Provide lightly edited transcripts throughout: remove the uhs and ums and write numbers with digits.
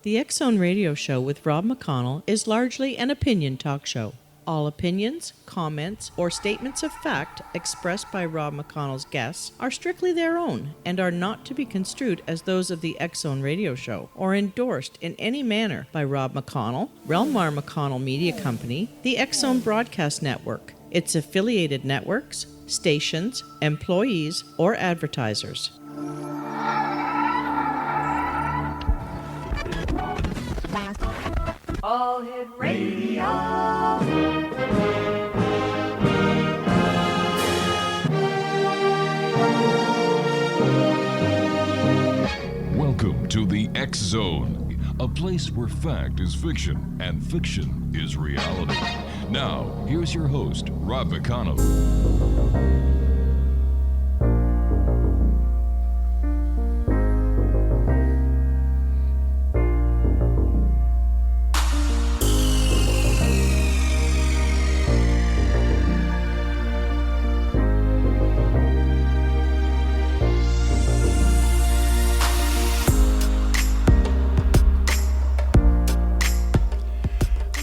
The X Zone Radio Show with Rob McConnell is largely an opinion talk show. All opinions, comments, or statements of fact expressed by Rob McConnell's guests are strictly their own and are not to be construed as those of the X Zone Radio Show or endorsed in any manner by Rob McConnell, Relmar McConnell Media Company, the X Zone Broadcast Network, its affiliated networks, stations, employees, or advertisers. All Hit Radio. Welcome to the X Zone, a place where fact is fiction and fiction is reality. Now, here's your host, Rob McConnell.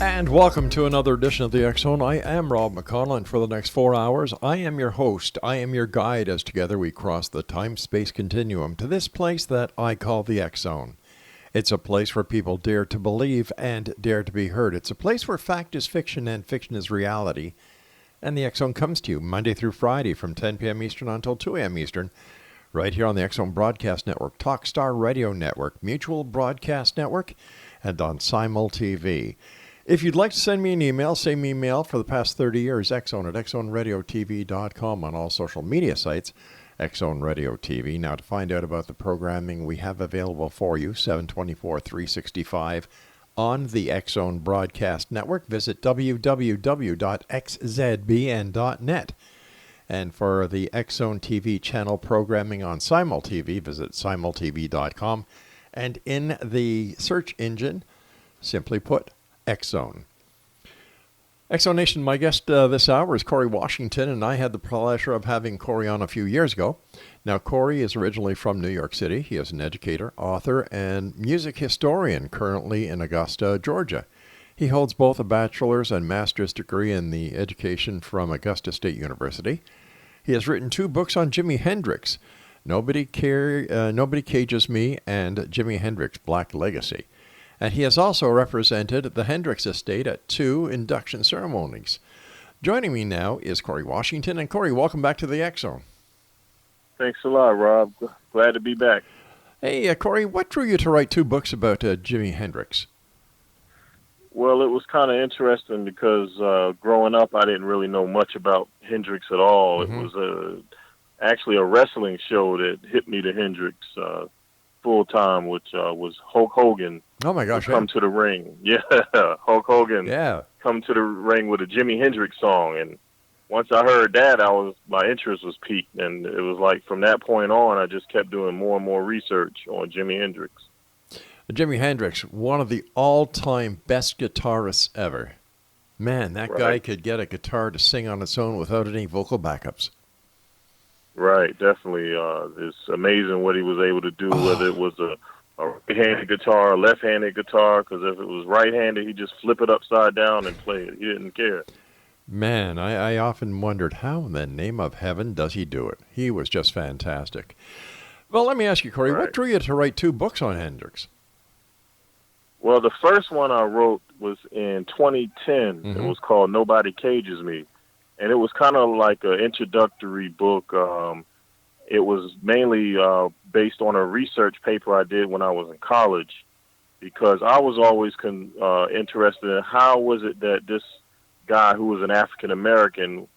And welcome to another edition of the X Zone. I am Rob McConnell, and for the next 4 hours, I am your host. I am your guide as together we cross the time-space continuum to this place that I call the X Zone. It's a place where people dare to believe and dare to be heard. It's a place where fact is fiction and fiction is reality. And the X Zone comes to you Monday through Friday from 10 p.m. Eastern until 2 a.m. Eastern, right here on the X Zone Broadcast Network, Talkstar Radio Network, Mutual Broadcast Network, and on Simul TV. If you'd like to send me an email, same email for the past 30 years, xzone at xzoneradiotv.com on all social media sites, Xzone Radio TV. Now, to find out about the programming we have available for you, 7/24/365 on the Xzone Broadcast Network, visit www.xzbn.net. And for the Xzone TV channel programming on Simul TV, visit simultv.com. And in the search engine, simply put, X Zone. X Zone Nation, my guest this hour is Corey Washington, and I had the pleasure of having Corey on a few years ago. Now, Corey is originally from New York City. He is an educator, author, and music historian currently in Augusta, Georgia. He holds both a bachelor's and master's degree in the education from Augusta State University. He has written 2 books on Jimi Hendrix, Nobody Cages Me, and Jimi Hendrix, Black Legacy. And he has also represented the Hendrix estate at 2 induction ceremonies. Joining me now is Corey Washington. And Corey, welcome back to the X Zone. Thanks a lot, Rob. Glad to be back. Hey, Corey, what drew you to write 2 books about Jimi Hendrix? Well, it was kind of interesting because growing up, I didn't really know much about Hendrix at all. Mm-hmm. It was actually a wrestling show that hit me to Hendrix full time, which was Hulk Hogan. Oh my gosh! Come to the ring, yeah, Hulk Hogan. Yeah, come to the ring with a Jimi Hendrix song, and once I heard that, my interest was piqued, and it was like from that point on, I just kept doing more and more research on Jimi Hendrix. Jimi Hendrix, one of the all-time best guitarists ever. Man, that guy could get a guitar to sing on its own without any vocal backups. Right, definitely. It's amazing what he was able to do, whether it was a right-handed guitar, a left-handed guitar, because if it was right-handed, he'd just flip it upside down and play it. He didn't care. Man, I often wondered, how in the name of heaven does he do it? He was just fantastic. Well, let me ask you, Corey, what drew you to write 2 books on Hendrix? Well, the first one I wrote was in 2010. Mm-hmm. It was called Nobody Cages Me. And it was kind of like an introductory book. It was mainly based on a research paper I did when I was in college, because I was always interested in how was it that this guy who was an African-American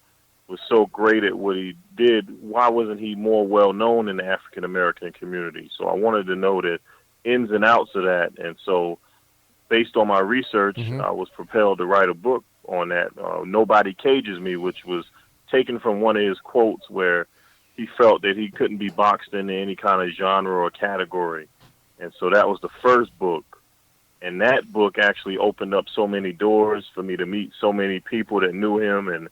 was so great at what he did. Why wasn't he more well-known in the African-American community? So I wanted to know the ins and outs of that. And so based on my research, mm-hmm. I was propelled to write a book on that, Nobody Cages Me, which was taken from one of his quotes where he felt that he couldn't be boxed into any kind of genre or category. And so that was the first book. And that book actually opened up so many doors for me to meet so many people that knew him. And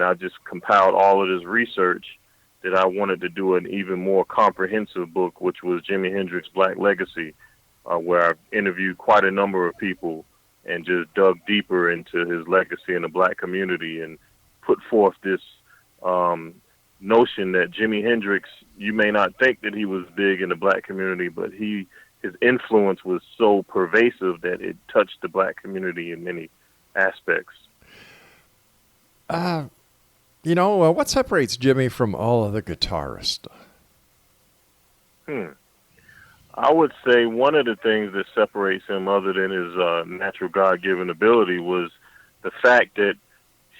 I just compiled all of this research that I wanted to do an even more comprehensive book, which was Jimi Hendrix, Black Legacy. where I've interviewed quite a number of people and just dug deeper into his legacy in the black community and put forth this notion that Jimi Hendrix, you may not think that he was big in the black community, but his influence was so pervasive that it touched the black community in many aspects. What separates Jimmy from all other guitarists? I would say one of the things that separates him, other than his natural God-given ability, was the fact that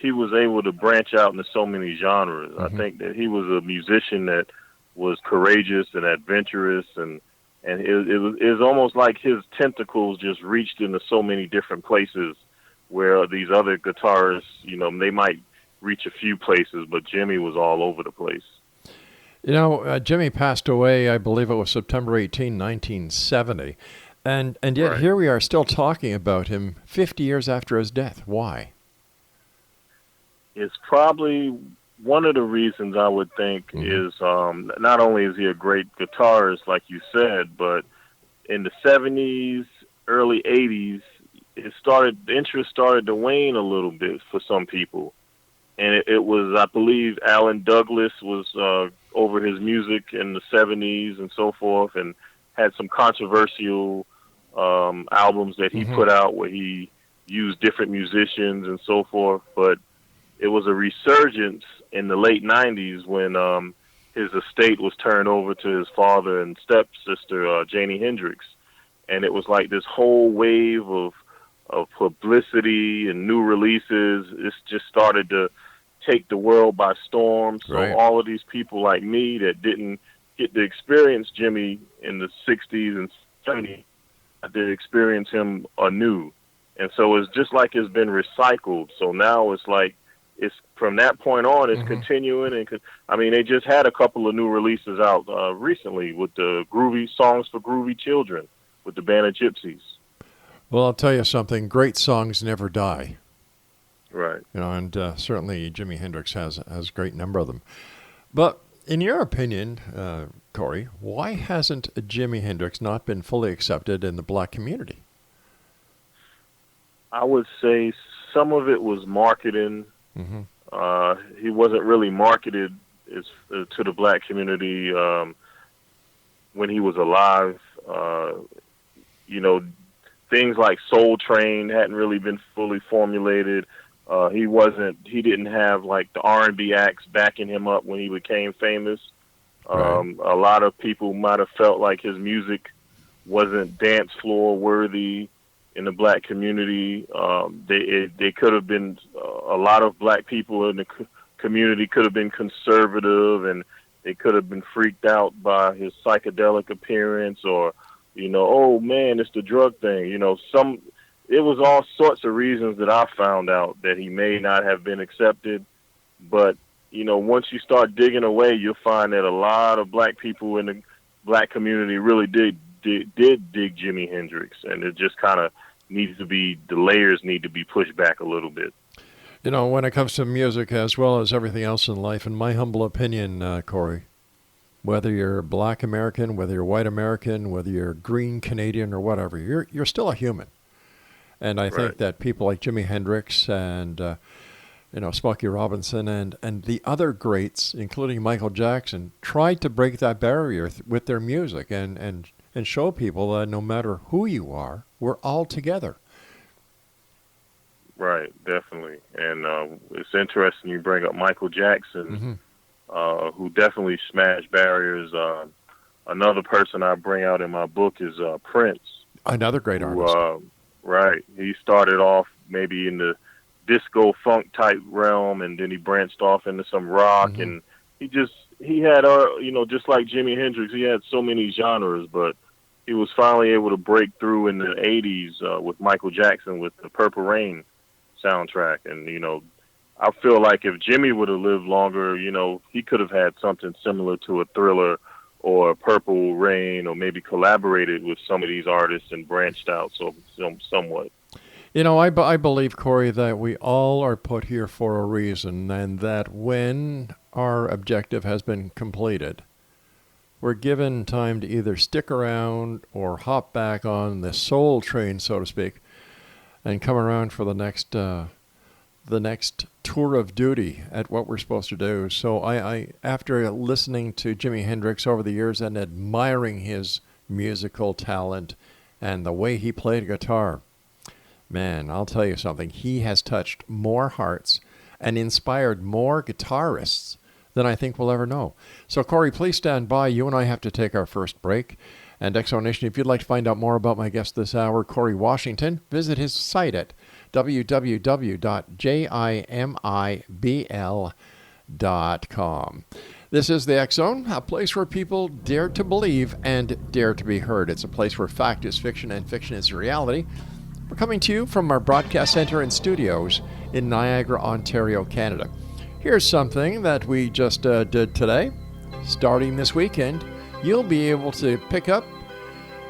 he was able to branch out into so many genres. I think that he was a musician that was courageous and adventurous, and it was almost like his tentacles just reached into so many different places where these other guitarists, they might reach a few places, but Jimmy was all over the place. Jimmy passed away, I believe it was September 18, 1970, and yet Right. Here we are still talking about him 50 years after his death. Why? It's probably one of the reasons I would think is not only is he a great guitarist, like you said, but in the 70s, early 80s, the interest started to wane a little bit for some people. And it was, I believe, Alan Douglas was over his music in the 70s and so forth, and had some controversial albums that he put out where he used different musicians and so forth. But it was a resurgence in the late 90s when his estate was turned over to his father and stepsister, Jimi Hendrix. And it was like this whole wave of publicity and new releases. It just started to take the world by storm. So Right. all of these people like me that didn't get to experience Jimmy in the 60s and 70s, did experience him anew. And so it's just like it's been recycled. So now it's like, it's from that point on, it's continuing. And they just had a couple of new releases out recently with the Groovy Songs for Groovy Children with the band of Gypsies. Well, I'll tell you something. Great songs never die. Right. And certainly Jimi Hendrix has a great number of them. But in your opinion, Corey, why hasn't Jimi Hendrix not been fully accepted in the black community? I would say some of it was marketing. He wasn't really marketed to the black community when he was alive. Things like Soul Train hadn't really been fully formulated. He didn't have like the R&B acts backing him up when he became famous. Right. A lot of people might have felt like his music wasn't dance floor worthy in the black community. They could have been, a lot of black people in the community could have been conservative, and they could have been freaked out by his psychedelic appearance, or, oh man, it's the drug thing. It was all sorts of reasons that I found out that he may not have been accepted. But, once you start digging away, you'll find that a lot of black people in the black community really did dig Jimi Hendrix. And it just kind of the layers need to be pushed back a little bit. When it comes to music as well as everything else in life, in my humble opinion, Corey, whether you're black American, whether you're white American, whether you're green Canadian or whatever, you're still a human. And I think that people like Jimi Hendrix and, Smokey Robinson and the other greats, including Michael Jackson, tried to break that barrier with their music and show people that no matter who you are, we're all together. Right, definitely. And it's interesting you bring up Michael Jackson, who definitely smashed barriers. Another person I bring out in my book is Prince. Another great artist. Right. He started off maybe in the disco funk type realm, and then he branched off into some rock, and he had, just like Jimi Hendrix, he had so many genres, but he was finally able to break through in the 80s with Michael Jackson with the Purple Rain soundtrack. And, I feel like if Jimmy would have lived longer, he could have had something similar to a Thriller or Purple Rain, or maybe collaborated with some of these artists and branched out somewhat. I believe, Corey, that we all are put here for a reason, and that when our objective has been completed, we're given time to either stick around or hop back on the soul train, so to speak, and come around for the next tour of duty at what we're supposed to do. So I after listening to Jimi Hendrix over the years and admiring his musical talent and the way he played guitar, man, I'll tell you something. He has touched more hearts and inspired more guitarists than I think we'll ever know. So, Corey, please stand by. You and I have to take our first break. And Exonation, if you'd like to find out more about my guest this hour, Corey Washington, visit his site at www.jimibl.com. This is the X Zone, a place where people dare to believe and dare to be heard. It's a place where fact is fiction and fiction is reality. We're coming to you from our broadcast center and studios in Niagara, Ontario, Canada. Here's something that we just did today. Starting this weekend, you'll be able to pick up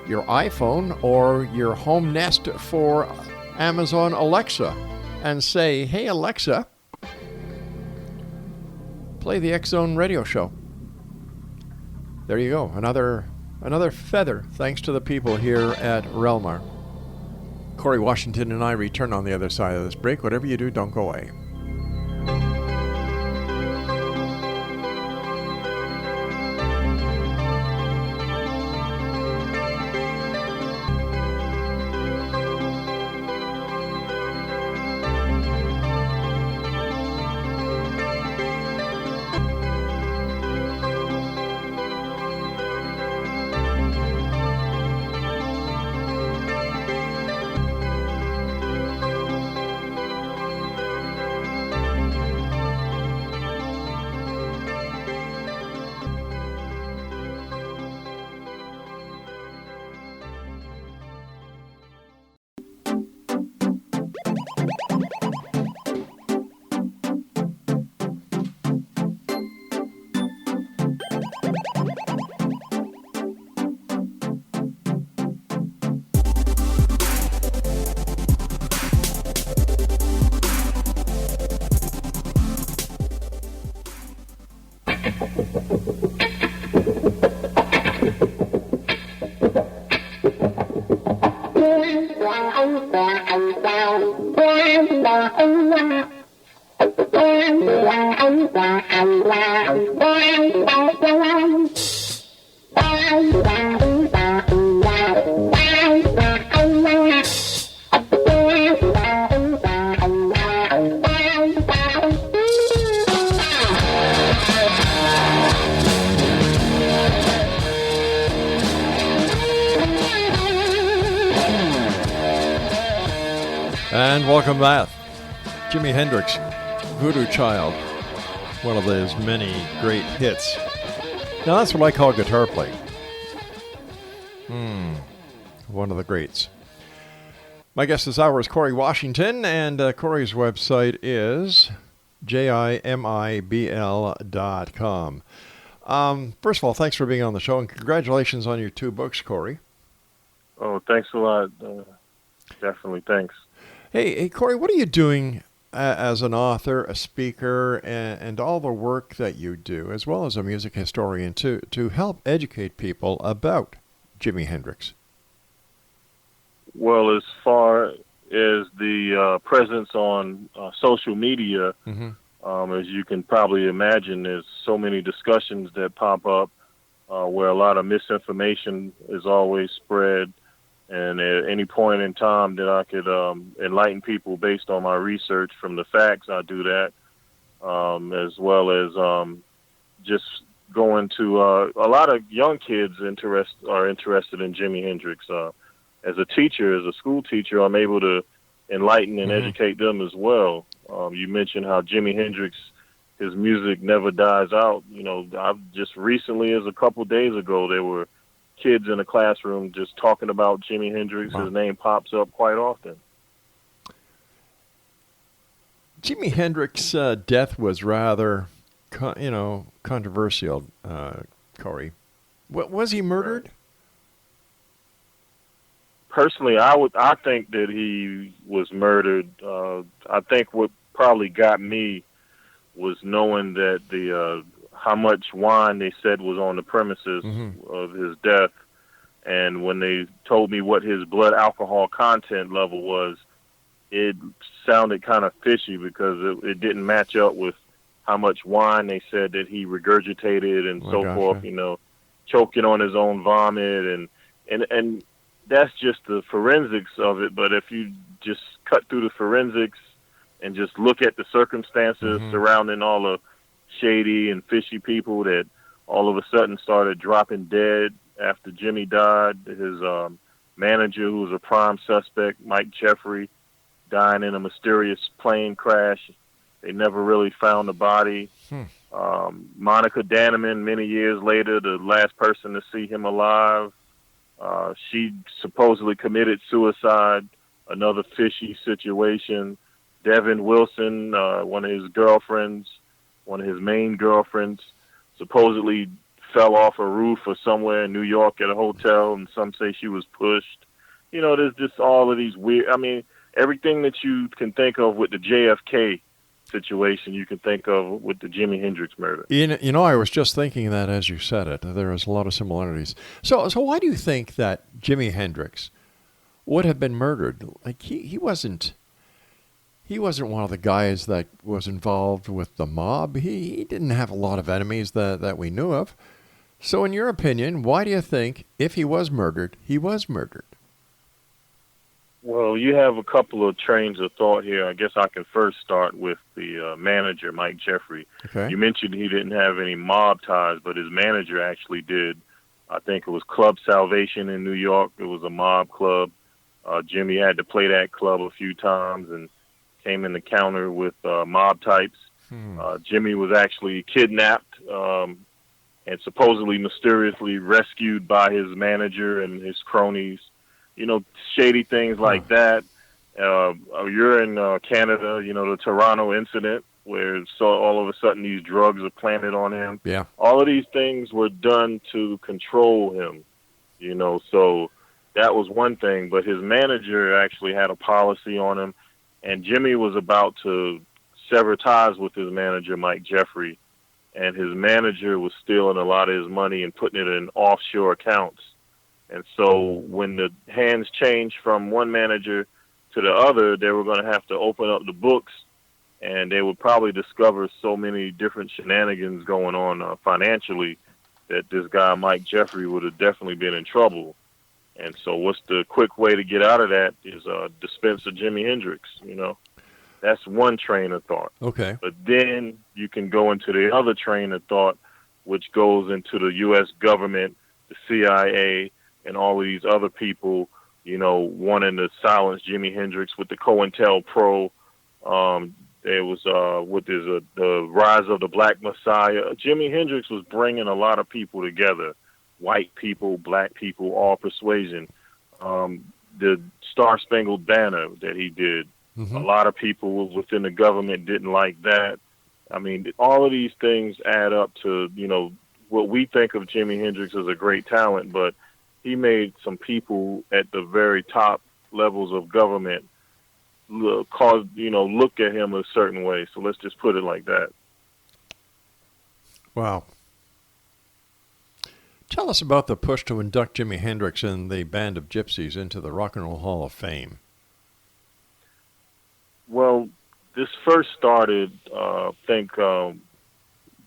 your iPhone or your home Nest for Amazon Alexa and say, "Hey Alexa, play the X Zone radio show." There you go. Another feather thanks to the people here at Relmar. Corey Washington and I return on the other side of this break. Whatever you do, don't go away. And welcome back. Jimi Hendrix, Voodoo Child, one of his many great hits. Now that's what I call guitar playing. One of the greats. My guest this hour is Corey Washington, and Corey's website is jimibl.com. First of all, thanks for being on the show, and congratulations on your 2 books, Corey. Oh, thanks a lot. Definitely, thanks. Hey, Corey, what are you doing as an author, a speaker, and all the work that you do, as well as a music historian, to help educate people about Jimi Hendrix? Well, as far as the presence on social media, as you can probably imagine, there's so many discussions that pop up where a lot of misinformation is always spread. And at any point in time that I could enlighten people based on my research from the facts, I do that, as well as just going to a lot of young kids are interested in Jimi Hendrix. As a teacher, as a school teacher, I'm able to enlighten and educate them as well. You mentioned how Jimi Hendrix, his music never dies out. You know, I've just recently, as a couple days ago, there were kids in a classroom just talking about Jimi Hendrix. Wow. His name pops up quite often. Jimi Hendrix's death was rather, controversial, Corey. Was he murdered? Personally, I think that he was murdered. I think what probably got me was knowing that how much wine they said was on the premises of his death. And when they told me what his blood alcohol content level was, it sounded kind of fishy because it didn't match up with how much wine they said that he regurgitated and forth, choking on his own vomit. And that's just the forensics of it. But if you just cut through the forensics and just look at the circumstances surrounding all the shady and fishy people that all of a sudden started dropping dead after Jimmy died, his manager, who was a prime suspect, Mike Jeffrey, dying in a mysterious plane crash. They never really found the body. Monica Danneman, many years later, the last person to see him alive, she supposedly committed suicide, another fishy situation. Devin Wilson, one of his main girlfriends, supposedly fell off a roof or somewhere in New York at a hotel, and some say she was pushed. There's just all of these weird, everything that you can think of with the JFK situation, you can think of with the Jimi Hendrix murder. I was just thinking that as you said it. There is a lot of similarities. So why do you think that Jimi Hendrix would have been murdered? Like he wasn't one of the guys that was involved with the mob. He didn't have a lot of enemies that we knew of. So in your opinion, why do you think if he was murdered, he was murdered? Well, you have a couple of trains of thought here. I guess I can first start with the manager, Mike Jeffrey. Okay. You mentioned he didn't have any mob ties, but his manager actually did. I think it was Club Salvation in New York. It was a mob club. Jimmy had to play that club a few times and came in the counter with mob types. Jimmy was actually kidnapped and supposedly mysteriously rescued by his manager and his cronies. Shady things like that. You're in Canada, the Toronto incident where all of a sudden these drugs are planted on him. Yeah. All of these things were done to control him, so that was one thing. But his manager actually had a policy on him, and Jimmy was about to sever ties with his manager, Mike Jeffrey, and his manager was stealing a lot of his money and putting it in offshore accounts. And so when the hands changed from one manager to the other, they were going to have to open up the books, and they would probably discover so many different shenanigans going on financially that this guy, Mike Jeffrey, would have definitely been in trouble. And so what's the quick way to get out of that is dispense of Jimi Hendrix, That's one train of thought. Okay. But then you can go into the other train of thought, which goes into the U.S. government, the CIA, and all of these other people, wanting to silence Jimi Hendrix with the COINTELPRO. There was the rise of the Black Messiah. Jimi Hendrix was bringing a lot of people together, white people, black people, all persuasion. The Star Spangled Banner that he did, a lot of people within the government didn't like that. All of these things add up to, what we think of Jimi Hendrix as a great talent, but he made some people at the very top levels of government look at him a certain way. So let's just put it like that. Wow. Tell us about the push to induct Jimi Hendrix and the Band of Gypsies into the Rock and Roll Hall of Fame. Well, this first started,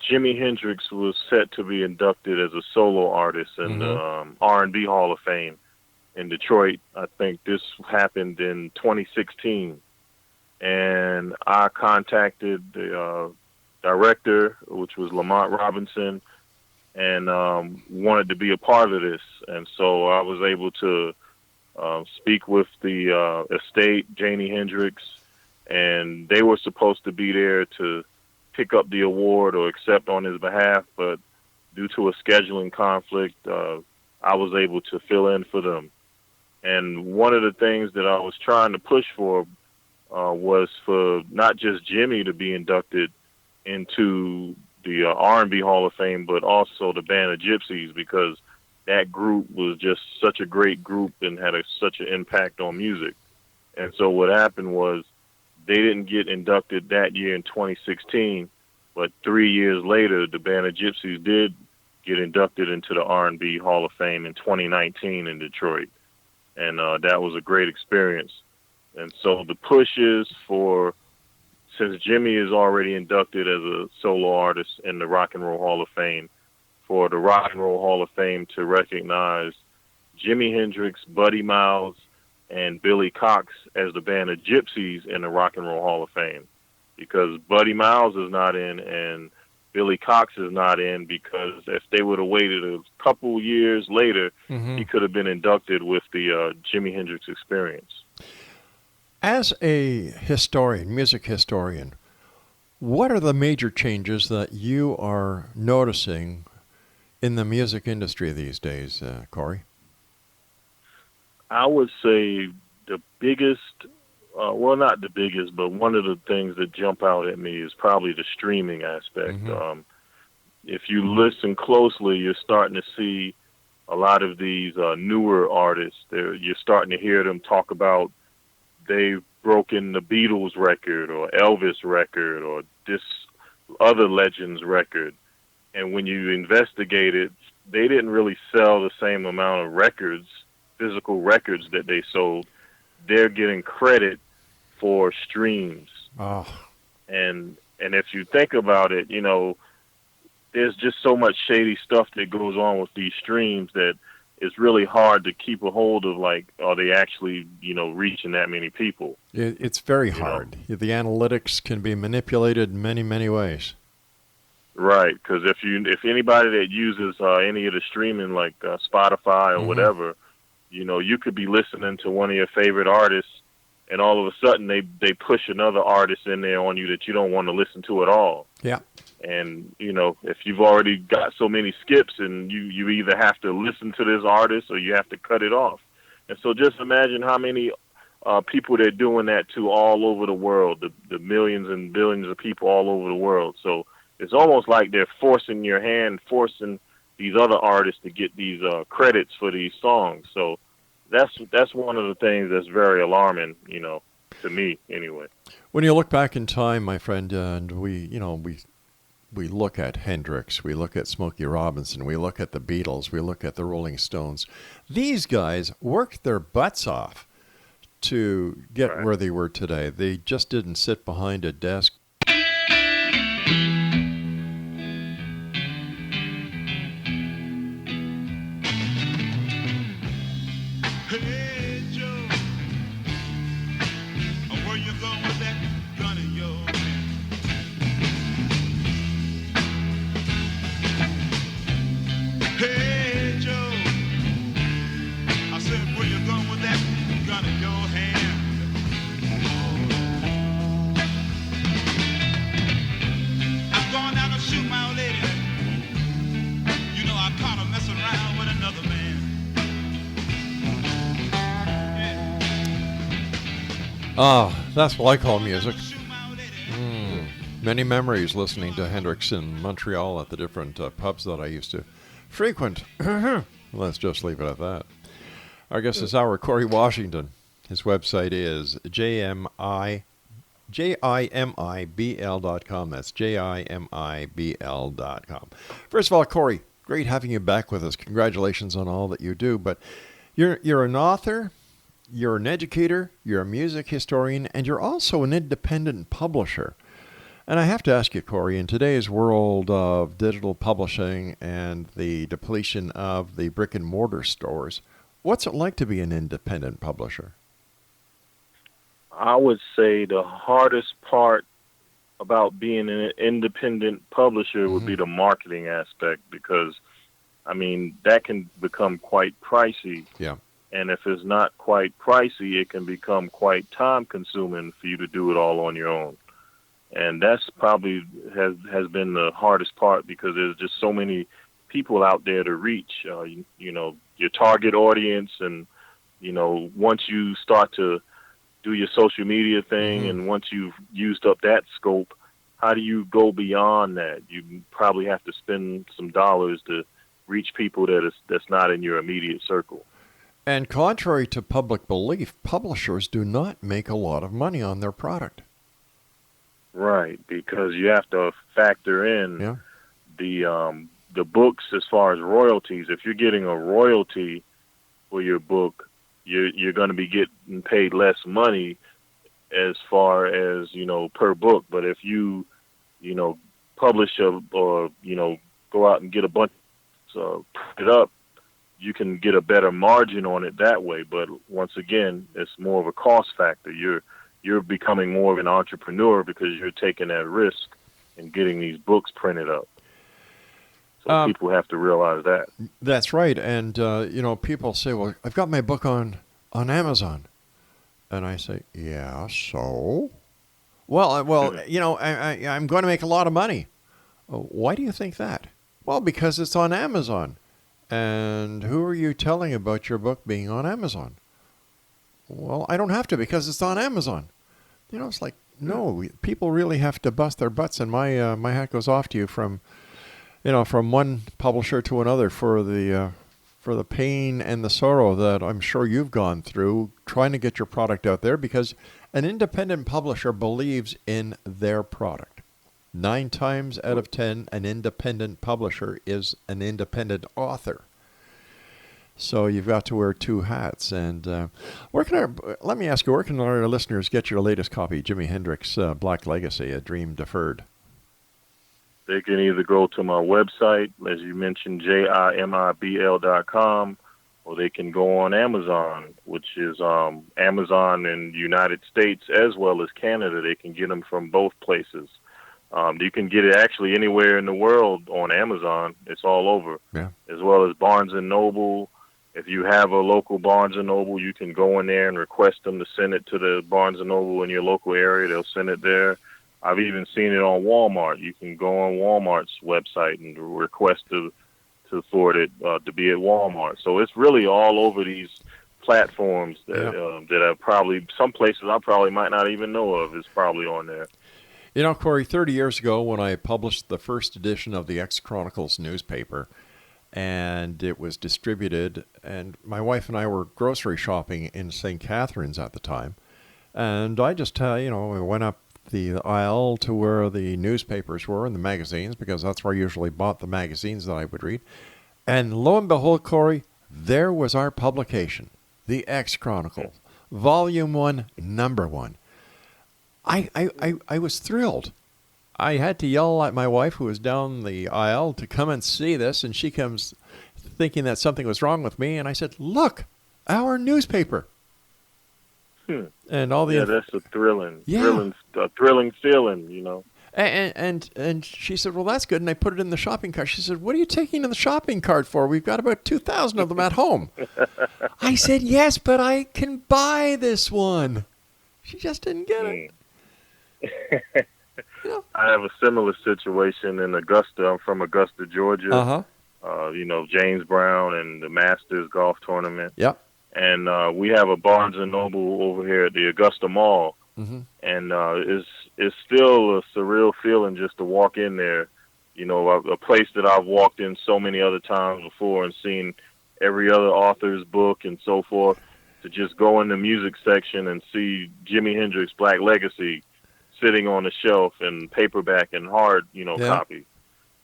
Jimi Hendrix was set to be inducted as a solo artist in the R&B Hall of Fame in Detroit. I think this happened in 2016. And I contacted the director, which was Lamont Robinson, and wanted to be a part of this. And so I was able to speak with the estate, Jimi Hendrix, and they were supposed to be there to pick up the award or accept on his behalf, but due to a scheduling conflict, I was able to fill in for them. And one of the things that I was trying to push for was for not just Jimmy to be inducted into the R&B Hall of Fame, but also the Band of Gypsies, because that group was just such a great group and had such an impact on music. And so what happened was they didn't get inducted that year in 2016. But 3 years later, the Band of Gypsies did get inducted into the R&B Hall of Fame in 2019 in Detroit. And that was a great experience. And so the push is for, since Jimmy is already inducted as a solo artist in the Rock and Roll Hall of Fame, for the Rock and Roll Hall of Fame to recognize Jimi Hendrix, Buddy Miles, and Billy Cox as the Band of Gypsies in the Rock and Roll Hall of Fame. Because Buddy Miles is not in and Billy Cox is not in, because if they would have waited a couple years later, he could have been inducted with the Jimi Hendrix Experience. As a historian, music historian, what are the major changes that you are noticing in the music industry these days, Corey? I would say the biggest, well, not the biggest, but one of the things that jump out at me is probably the streaming aspect. If you listen closely, you're starting to see a lot of these newer artists. You're starting to hear them talk about they've broken the Beatles record or Elvis record or this other legend's record. And when you investigate it, they didn't really sell the same amount of records, physical records that they sold. They're getting credit for streams. Oh. And if you think about it, you know, there's just so much shady stuff that goes on with these streams that it's really hard to keep a hold of, like, are they actually, you know, reaching that many people? It's very hard. The analytics can be manipulated in many, many ways. Right, because if anybody that uses any of the streaming, like Spotify or whatever, you know, you could be listening to one of your favorite artists, and all of a sudden they push another artist in there on you that you don't want to listen to at all. Yeah. And, you know, if you've already got so many skips, and you either have to listen to this artist or you have to cut it off. And so just imagine how many people they're doing that to all over the world, the millions and billions of people all over the world. So it's almost like they're forcing your hand, forcing these other artists to get these credits for these songs. So that's one of the things that's very alarming, you know, to me anyway. When you look back in time, my friend, and we look at Hendrix, we look at Smokey Robinson, we look at the Beatles, we look at the Rolling Stones. These guys worked their butts off to get where they were today. They just didn't sit behind a desk. Hey, Joe, where you going with that gun in your hand? Hey, Joe, I said, where you going with that gun in your hand? I'm going out to shoot my old lady. You know, I caught her messing around with another man. Oh, that's what I call music. Many memories listening to Hendrix in Montreal at the different pubs that I used to frequent. Let's just leave it at that. Our guest is our Corey Washington. His website is jimibl.com. That's jimibl.com. First of all, Corey, great having you back with us. Congratulations on all that you do. But you're an author. You're an educator, you're a music historian, and you're also an independent publisher. And I have to ask you, Corey, in today's world of digital publishing and the depletion of the brick and mortar stores, what's it like to be an independent publisher? I would say the hardest part about being an independent publisher would be the marketing aspect, because, I mean, that can become quite pricey. Yeah. And if it's not quite pricey, it can become quite time-consuming for you to do it all on your own. And that's probably has been the hardest part, because there's just so many people out there to reach, you know, your target audience. And, you know, once you start to do your social media thing, and once you've used up that scope, how do you go beyond that? You probably have to spend some dollars to reach people that's not in your immediate circle. And contrary to public belief, publishers do not make a lot of money on their product. Right, because you have to factor in Yeah. the books as far as royalties. If you're getting a royalty for your book, you're going to be getting paid less money as far as, per book. But if you publish or go out and get a bunch, put it up, you can get a better margin on it that way. But once again, it's more of a cost factor. You're becoming more of an entrepreneur because you're taking that risk and getting these books printed up. So people have to realize that. That's right. And, people say, well, I've got my book on Amazon. And I say, yeah, so? Well, I'm going to make a lot of money. Oh, why do you think that? Well, because it's on Amazon. And who are you telling about your book being on Amazon? Well, I don't have to because it's on Amazon. It's like, no, people really have to bust their butts. And my hat goes off to you from one publisher to another for the pain and the sorrow that I'm sure you've gone through trying to get your product out there, because an independent publisher believes in their product. 9 times out of 10, an independent publisher is an independent author. So you've got to wear 2 hats. And let me ask you, where can our listeners get your latest copy, Jimi Hendrix, Black Legacy, A Dream Deferred? They can either go to my website, as you mentioned, JIMIBL.com, or they can go on Amazon, which is Amazon in the United States as well as Canada. They can get them from both places. You can get it actually anywhere in the world on Amazon. It's all over, as well as Barnes & Noble. If you have a local Barnes & Noble, you can go in there and request them to send it to the Barnes & Noble in your local area. They'll send it there. I've even seen it on Walmart. You can go on Walmart's website and request to forward it to be at Walmart. So it's really all over these platforms that are probably some places I probably might not even know of. Is probably on there. Corey, 30 years ago when I published the first edition of the X-Chronicles newspaper, and it was distributed, and my wife and I were grocery shopping in St. Catharines at the time, and I just, we went up the aisle to where the newspapers were and the magazines, because that's where I usually bought the magazines that I would read. And lo and behold, Corey, there was our publication, the X-Chronicles, Volume 1, Number 1. I was thrilled. I had to yell at my wife, who was down the aisle, to come and see this, and she comes thinking that something was wrong with me, and I said, look, our newspaper. And all the that's a thrilling feeling, And she said, well, that's good. And I put it in the shopping cart. She said, what are you taking in the shopping cart for? We've got about 2,000 of them at home. I said, yes, but I can buy this one. She just didn't get it. I have a similar situation in Augusta. I'm from Augusta, Georgia. James Brown and the Masters golf tournament. Yep. And we have a Barnes & Noble over here at the Augusta Mall. Mm-hmm. And it's still a surreal feeling just to walk in there. A place that I've walked in so many other times before and seen every other author's book and so forth, to just go in the music section and see Jimi Hendrix Black Legacy sitting on the shelf in paperback and hard, copy.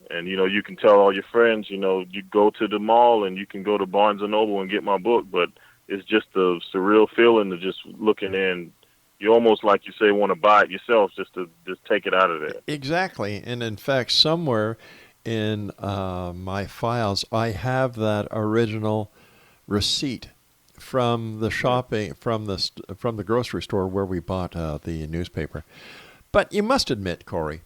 And, you can tell all your friends, you go to the mall and you can go to Barnes & Noble and get my book, but it's just a surreal feeling to just look in there, and you almost, like you say, want to buy it yourself just to take it out of there. Exactly. And in fact, somewhere in my files, I have that original receipt from the shopping, from the grocery store where we bought the newspaper. But you must admit, Corey,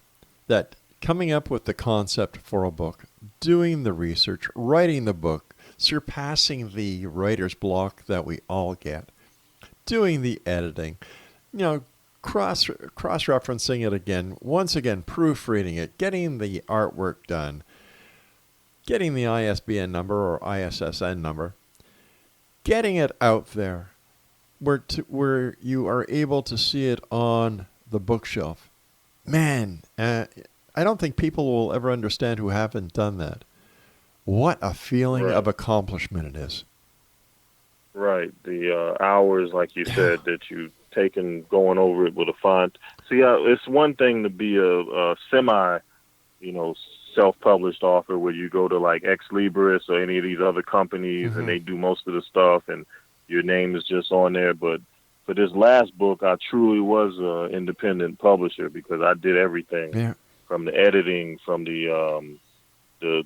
that coming up with the concept for a book, doing the research, writing the book, surpassing the writer's block that we all get, doing the editing, cross-referencing it again, once again, proofreading it, getting the artwork done, getting the ISBN number or ISSN number, getting it out there where you are able to see it on the bookshelf. Man, I don't think people will ever understand who haven't done that. What a feeling of accomplishment it is. Right. The hours, like you said, that you going over it with a fine. See, it's one thing to be a semi, self-published author where you go to like Ex Libris or any of these other companies and they do most of the stuff and your name is just on there. But for this last book, I truly was an independent publisher because I did everything from the editing, from the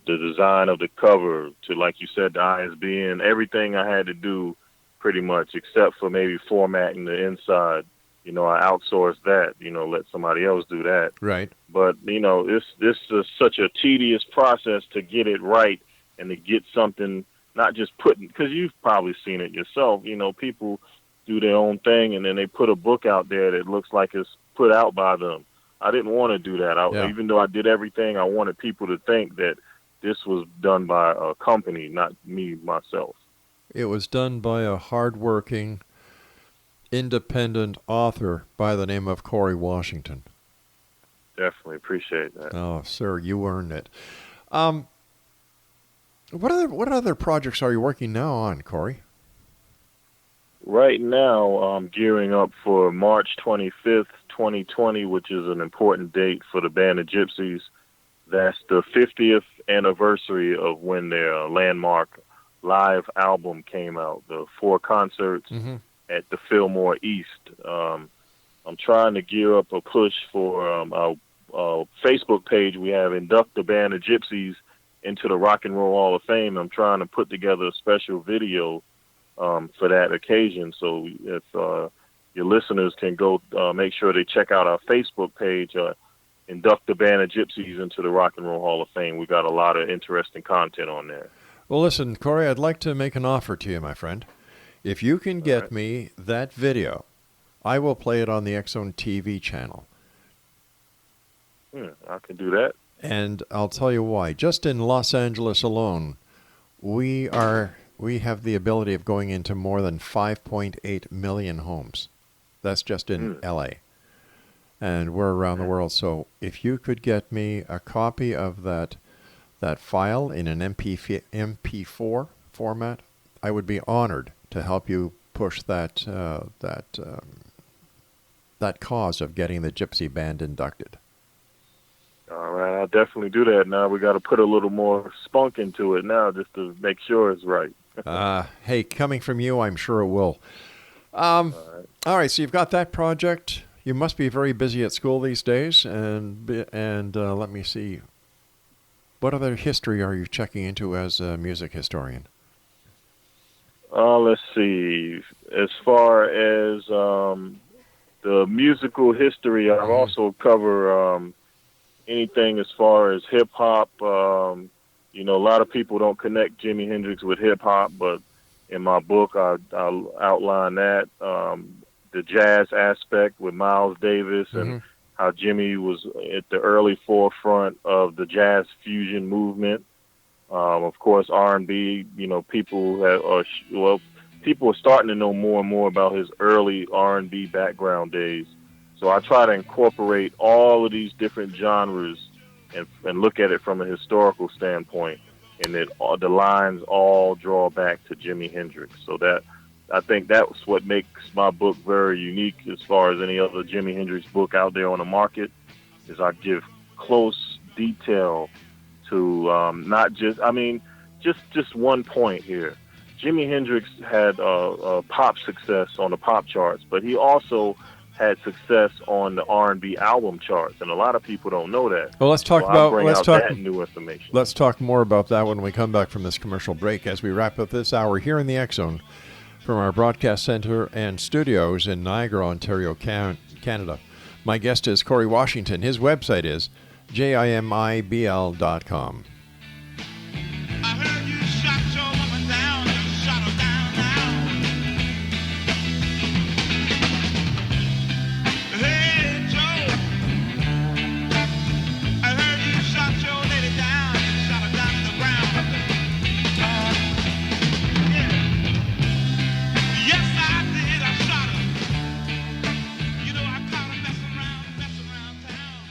design of the cover to, like you said, the ISBN, everything I had to do pretty much except for maybe formatting the inside. I outsourced that, let somebody else do that. Right. But, this is such a tedious process to get it right and to get something, not just because you've probably seen it yourself, people do their own thing and then they put a book out there that looks like it's put out by them. I didn't want to do that. Even though I did everything, I wanted people to think that this was done by a company, not me, myself. It was done by a hardworking, independent author by the name of Corey Washington. Definitely appreciate that. Oh, sir, you earned it. What other projects are you working now on, Corey? Right now, I'm gearing up for March 25th, 2020, which is an important date for the Band of Gypsies. That's the 50th anniversary of when their landmark live album came out, the 4 concerts at the Fillmore East. I'm trying to gear up a push for our Facebook page. We have Induct the Band of Gypsies into the Rock and Roll Hall of Fame. I'm trying to put together a special video for that occasion. So if your listeners can go make sure they check out our Facebook page, Induct the Band of Gypsies into the Rock and Roll Hall of Fame. We got a lot of interesting content on there. Well, listen, Corey, I'd like to make an offer to you, my friend. If you can get me that video, I will play it on the X-Zone TV channel. I can do that. And I'll tell you why. Just in Los Angeles alone, we have the ability of going into more than 5.8 million homes. That's just in LA. And we're around the world. So if you could get me a copy of that file in an MP4 format, I would be honored to help you push that cause of getting the Gypsy Band inducted. All right, I'll definitely do that. Now we got to put a little more spunk into it now just to make sure it's right. Hey, coming from you, I'm sure it will. All right, so you've got that project. You must be very busy at school these days. And let me see. What other history are you checking into as a music historian? Let's see. As far as the musical history, I also cover anything as far as hip hop. A lot of people don't connect Jimi Hendrix with hip hop, but in my book, I'll outline that. The jazz aspect with Miles Davis and how Jimmy was at the early forefront of the jazz fusion movement. Of course, R&B, people are starting to know more and more about his early R&B background days. So I try to incorporate all of these different genres and look at it from a historical standpoint, and the lines all draw back to Jimi Hendrix. So that I think that's what makes my book very unique as far as any other Jimi Hendrix book out there on the market, is I give close detail to not just, just one point here. Jimi Hendrix had pop success on the pop charts, but he also had success on the R&B album charts, and a lot of people don't know that. Well, let's talk that new information. Let's talk more about that when we come back from this commercial break as we wrap up this hour here in the X-Zone from our broadcast center and studios in Niagara, Ontario, Canada. My guest is Corey Washington. His website is jimibl.com. I heard you shot your woman down, you shot her down now. Hey, Joe, I heard you shot your lady down, you shot her down in the ground. Yeah. Yes, I did, I shot her. You know, I caught her messing around town.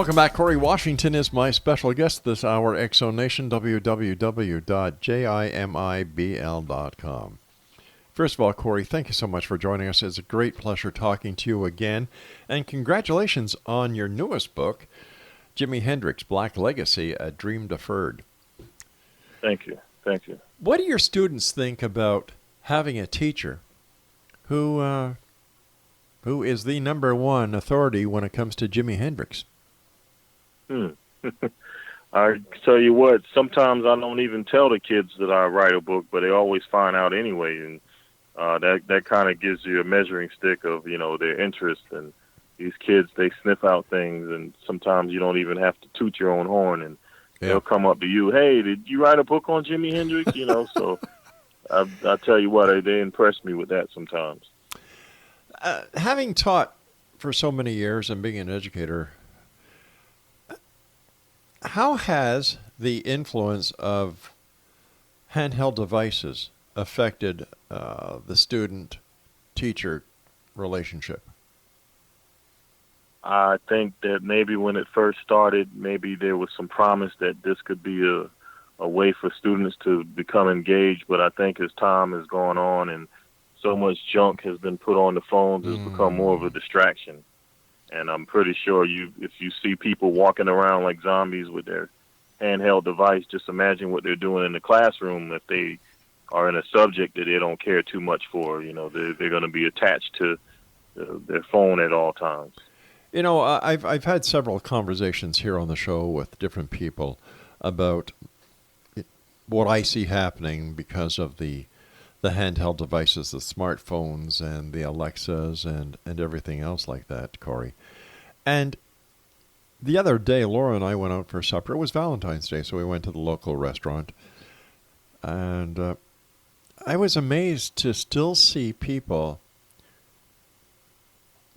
Welcome back. Corey Washington is my special guest this hour. Exo Nation, www.jimibl.com. First of all, Corey, thank you so much for joining us. It's a great pleasure talking to you again. And congratulations on your newest book, Jimi Hendrix, Black Legacy, A Dream Deferred. Thank you. Thank you. What do your students think about having a teacher who is the number one authority when it comes to Jimi Hendrix? I tell you what, sometimes I don't even tell the kids that I write a book, but they always find out anyway, and that kind of gives you a measuring stick of, their interest. And these kids, they sniff out things, and sometimes you don't even have to toot your own horn, and they'll come up to you, hey, did you write a book on Jimi Hendrix? So I tell you what, they impress me with that sometimes. Having taught for so many years and being an educator, how has the influence of handheld devices affected the student-teacher relationship? I think that maybe when it first started, maybe there was some promise that this could be a way for students to become engaged. But I think as time has gone on and so much junk has been put on the phones, it's become more of a distraction. And I'm pretty sure if you see people walking around like zombies with their handheld device, just imagine what they're doing in the classroom if they are in a subject that they don't care too much for. They're going to be attached to their phone at all times. I've had several conversations here on the show with different people about what I see happening because of the handheld devices, the smartphones and the Alexas and everything else like that, Corey. And the other day, Laura and I went out for supper. It was Valentine's Day, so we went to the local restaurant. And I was amazed to still see people,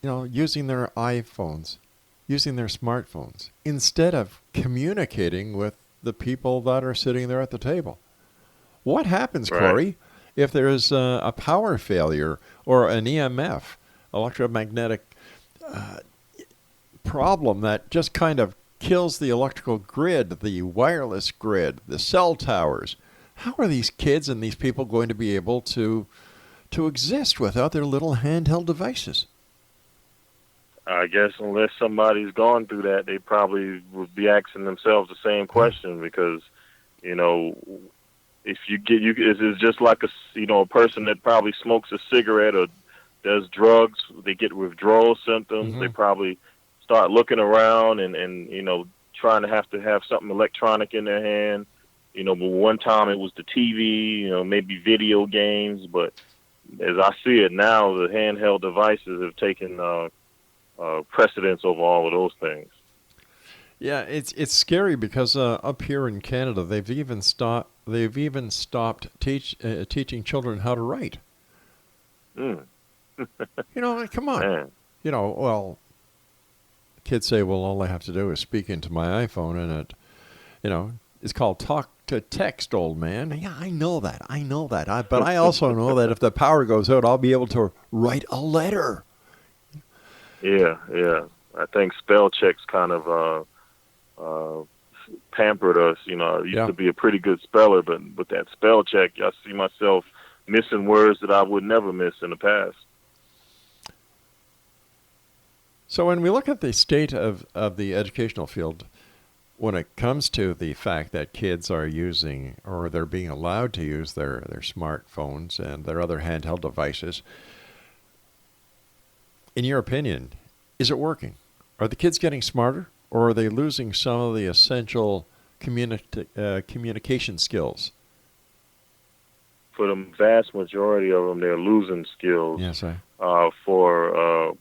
using their iPhones, using their smartphones, instead of communicating with the people that are sitting there at the table. What happens, right, Corey, if there is a power failure or an EMF, electromagnetic problem that just kind of kills the electrical grid, the wireless grid, the cell towers? How are these kids and these people going to be able to exist without their little handheld devices? I guess unless somebody's gone through that, they probably would be asking themselves the same question because, if it's just like a person that probably smokes a cigarette or does drugs, they get withdrawal symptoms. Mm-hmm. They probably start looking around and trying to have something electronic in their hand. But one time it was the TV, maybe video games. But as I see it now, the handheld devices have taken precedence over all of those things. Yeah, it's scary because up here in Canada, they've even stopped teaching children how to write. Come on. Man. Well, kids say, well, all I have to do is speak into my iPhone, and it's called talk to text, old man. Yeah, I know that. But I also know that if the power goes out, I'll be able to write a letter. Yeah. I think spell checks kind of pampered us. I used to be a pretty good speller, but with that spell check, I see myself missing words that I would never miss in the past. So when we look at the state of the educational field, when it comes to the fact that kids are using or they're being allowed to use their smartphones and their other handheld devices, in your opinion, is it working? Are the kids getting smarter, or are they losing some of the essential communication skills? For the vast majority of them, they're losing skills. Yes, for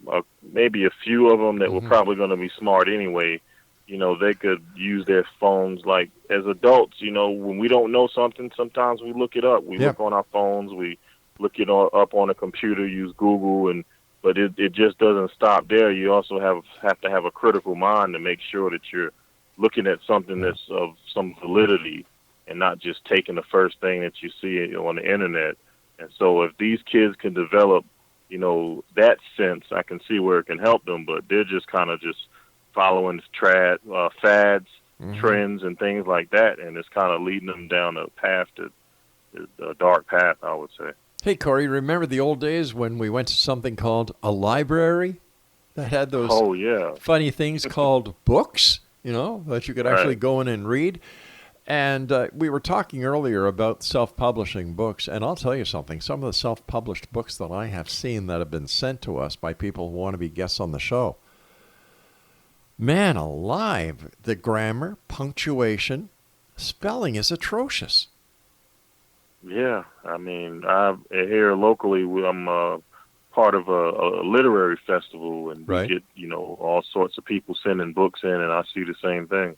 maybe a few of them that were probably going to be smart anyway, they could use their phones. Like as adults, when we don't know something, sometimes we look it up. We look on our phones. We look it up on a computer, use Google, but it just doesn't stop there. You also have to have a critical mind to make sure that you're looking at something that's of some validity and not just taking the first thing that you see on the internet. And so if these kids can develop, that sense, I can see where it can help them, but they're just kind of just following fads, trends, and things like that, and it's kind of leading them down a path a dark path, I would say. Hey, Corey, remember the old days when we went to something called a library that had those funny things called books, that you could actually go in and read? And we were talking earlier about self-publishing books, and I'll tell you something. Some of the self-published books that I have seen that have been sent to us by people who want to be guests on the show, man alive, the grammar, punctuation, spelling is atrocious. Yeah, I mean, here locally, I'm part of a literary festival, and we get, all sorts of people sending books in, and I see the same thing.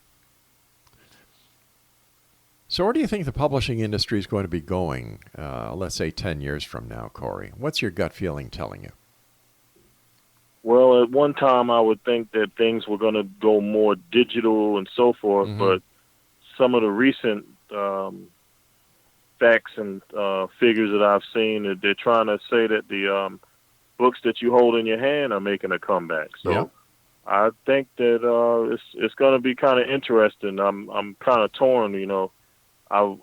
So where do you think the publishing industry is going to be going, let's say 10 years from now, Corey? What's your gut feeling telling you? Well, at one time I would think that things were going to go more digital and so forth, but some of the recent facts and figures that I've seen, they're trying to say that the books that you hold in your hand are making a comeback. So I think that it's going to be kind of interesting. I'm kind of torn, I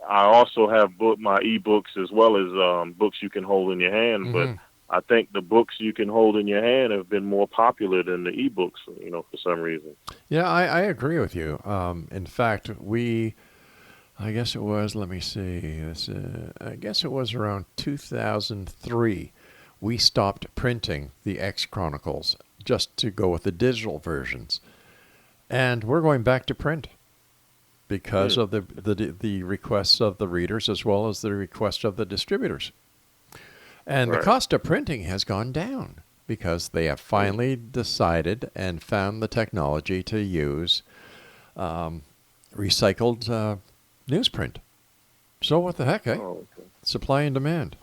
also have my ebooks as well as books you can hold in your hand, but I think the books you can hold in your hand have been more popular than the ebooks, for some reason. Yeah, I agree with you. In fact, I guess it was, let me see, I guess it was around 2003, we stopped printing the X Chronicles just to go with the digital versions. And we're going back to print, because of the requests of the readers as well as the requests of the distributors. And the cost of printing has gone down because they have finally decided and found the technology to use recycled newsprint. So what the heck, eh? Oh, okay. Supply and demand.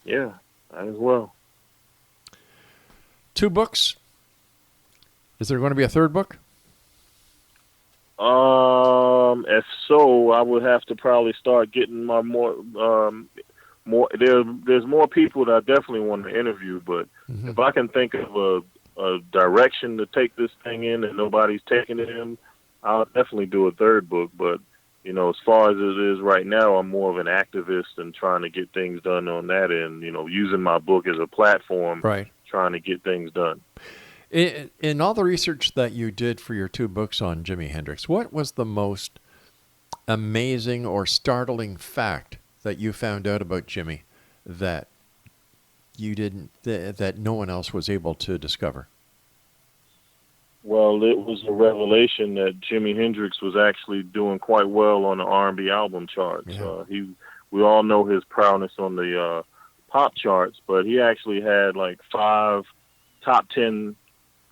Yeah, as well. 2 books. Is there going to be a 3rd book? If so, I would have to probably start getting my more. There's more people that I definitely want to interview, but if I can think of a direction to take this thing in and nobody's taking it in, I'll definitely do a 3rd book. But as far as it is right now, I'm more of an activist and trying to get things done on that end. Using my book as a platform, trying to get things done. In all the research that you did for your 2 books on Jimi Hendrix, what was the most amazing or startling fact that you found out about Jimi that you didn't, that no one else was able to discover? Well, it was a revelation that Jimi Hendrix was actually doing quite well on the R&B album charts. Yeah. We all know his prowess on the pop charts, but he actually had like 5 top 10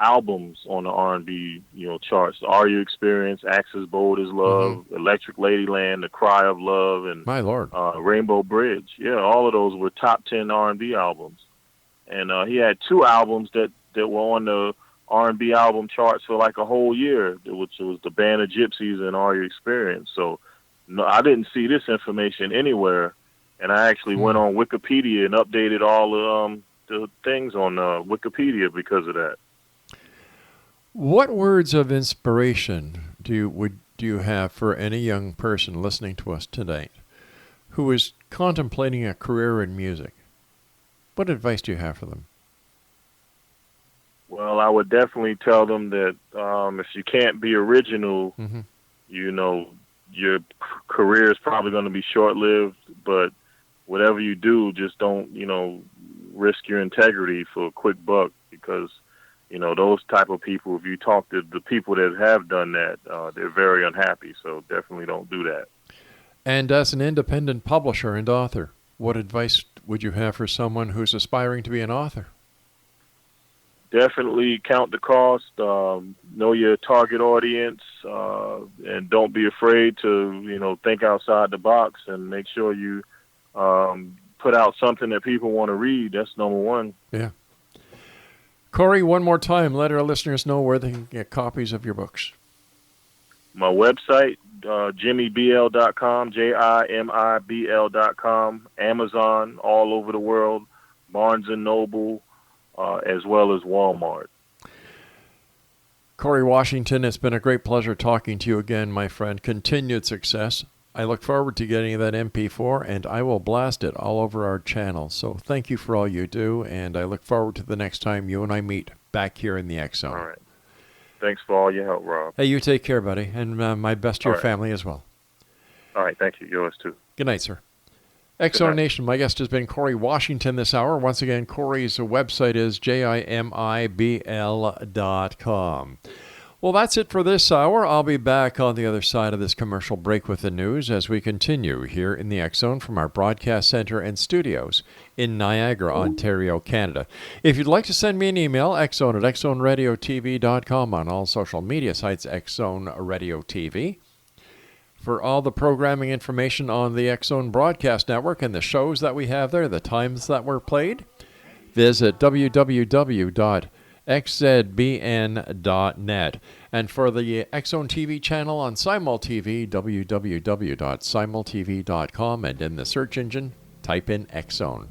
albums on the R&B, charts. Are You Experience, Axis Bold as Love, Electric Ladyland, The Cry of Love, and My Lord, Rainbow Bridge. Yeah, all of those were top 10 R&B albums. And he had 2 albums that were on the R&B album charts for like a whole year, which was The Band of Gypsies and Are You Experience. So no, I didn't see this information anywhere, and I actually went on Wikipedia and updated all the things on Wikipedia because of that. What words of inspiration do you have for any young person listening to us tonight who is contemplating a career in music? What advice do you have for them? Well, I would definitely tell them that if you can't be original, your career is probably going to be short-lived, but whatever you do, just don't, risk your integrity for a quick buck, because those type of people, if you talk to the people that have done that, they're very unhappy. So definitely don't do that. And as an independent publisher and author, what advice would you have for someone who's aspiring to be an author? Definitely count the cost, know your target audience, and don't be afraid to, think outside the box, and make sure you put out something that people want to read. That's number one. Yeah. Corey, one more time, let our listeners know where they can get copies of your books. My website, JimiBL.com, JIMIBL.com, Amazon all over the world, Barnes & Noble, as well as Walmart. Corey Washington, it's been a great pleasure talking to you again, my friend. Continued success. I look forward to getting that MP4, and I will blast it all over our channel. So thank you for all you do, and I look forward to the next time you and I meet back here in the X Zone. All right. Thanks for all your help, Rob. Hey, you take care, buddy, and my best to your All right. family as well. All right, thank you. Yours too. Good night, sir. X Zone Nation, my guest has been Corey Washington this hour. Once again, Corey's website is jimibl.com. Well, that's it for this hour. I'll be back on the other side of this commercial break with the news as we continue here in the X Zone from our broadcast center and studios in Niagara, Ontario, Canada. If you'd like to send me an email, xzone at xzoneradiotv.com, on all social media sites, X Zone Radio TV. For all the programming information on the X Zone Broadcast Network and the shows that we have there, the times that were played, visit www.xzbn.net. And for the X Zone TV channel on Simul TV, www.simultv.com, and in the search engine, type in X Zone.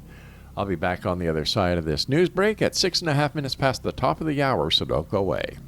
I'll be back on the other side of this news break at 6.5 minutes past the top of the hour, so don't go away.